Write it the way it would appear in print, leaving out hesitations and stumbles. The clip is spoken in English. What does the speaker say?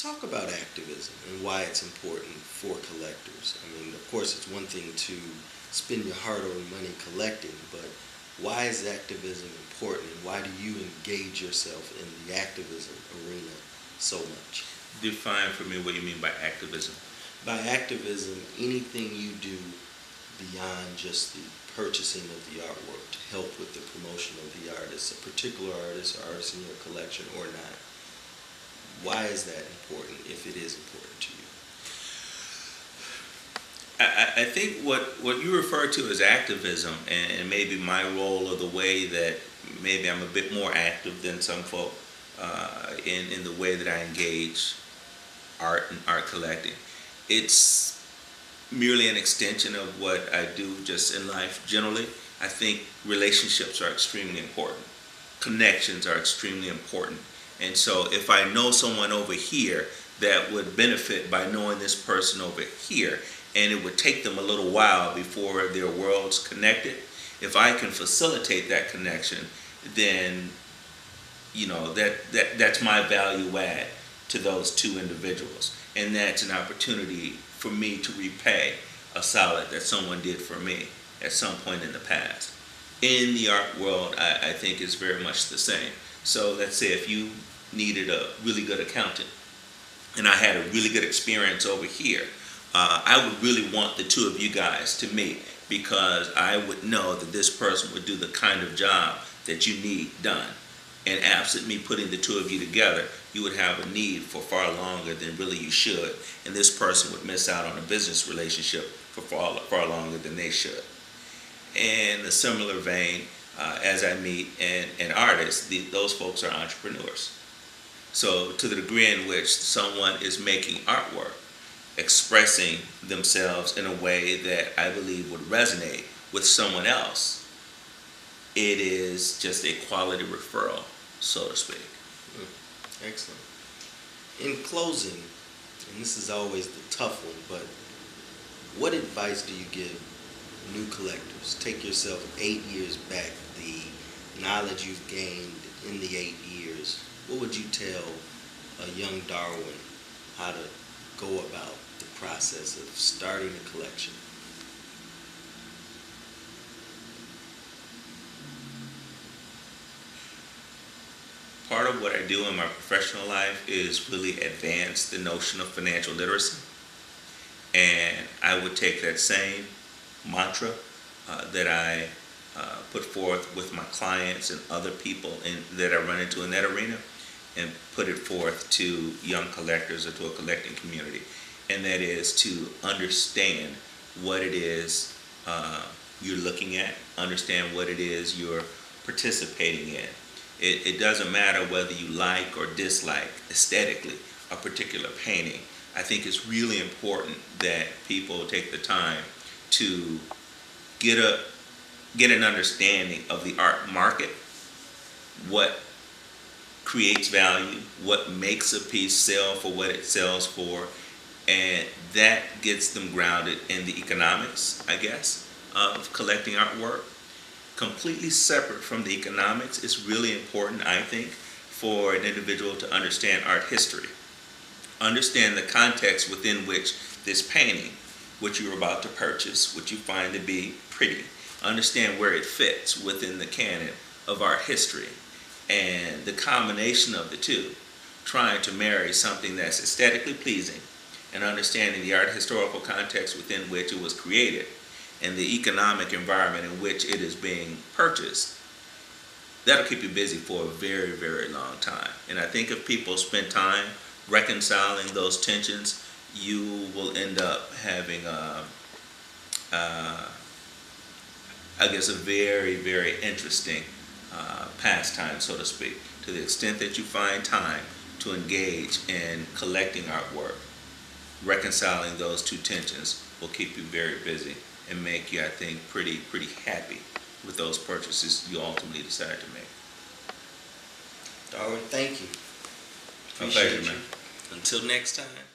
Talk about activism and why it's important for collectors. I mean, of course, it's one thing to spend your hard-earned money collecting, but why is activism important, and why do you engage yourself in the activism arena so much? Define for me what you mean by activism. By activism, anything you do beyond just the purchasing of the artwork to help with the promotion of the artist, a particular artist or artist in your collection or not. Why is that important, if it is important to you? I think what you refer to as activism, and maybe my role, or the way that maybe I'm a bit more active than some folk in the way that I engage art and art collecting. It's merely an extension of what I do just in life generally. I think relationships are extremely important. Connections are extremely important. And so if I know someone over here that would benefit by knowing this person over here, and it would take them a little while before their worlds connected, if I can facilitate that connection, then that's my value add to those two individuals. And that's an opportunity for me to repay a solid that someone did for me at some point in the past. In the art world, I think it's very much the same. So let's say if you needed a really good accountant, and I had a really good experience over here, I would really want the two of you guys to meet, because I would know that this person would do the kind of job that you need done. And absent me putting the two of you together, you would have a need for far longer than really you should. And this person would miss out on a business relationship for far longer than they should. In a similar vein, as I meet an artist, those folks are entrepreneurs. So to the degree in which someone is making artwork, expressing themselves in a way that I believe would resonate with someone else, it is just a quality referral, so to speak. Excellent. In closing, and this is always the tough one, but what advice do you give new collectors? Take yourself 8 years back, the knowledge you've gained in the 8 years. What would you tell a young Darwin how to go about the process of starting a collection? Part of what I do in my professional life is really advance the notion of financial literacy. And I would take that same mantra that I put forth with my clients and other people that I run into in that arena, and put it forth to young collectors or to a collecting community. And that is to understand what it is you're looking at, understand what it is you're participating in. It doesn't matter whether you like or dislike aesthetically a particular painting. I think it's really important that people take the time to get an understanding of the art market, what creates value, what makes a piece sell for what it sells for, and that gets them grounded in the economics, I guess, of collecting artwork. Completely separate from the economics, it's really important, I think, for an individual to understand art history. Understand the context within which this painting, which you're about to purchase, which you find to be pretty, understand where it fits within the canon of art history. And the combination of the two, trying to marry something that's aesthetically pleasing and understanding the art historical context within which it was created and the economic environment in which it is being purchased, that'll keep you busy for a very, very long time. And I think if people spend time reconciling those tensions, you will end up having, I guess, a very, very interesting pastime, so to speak. To the extent that you find time to engage in collecting artwork, reconciling those two tensions will keep you very busy and make you, I think, pretty happy with those purchases you ultimately decide to make. Darwin, thank you. My pleasure, man. Until next time.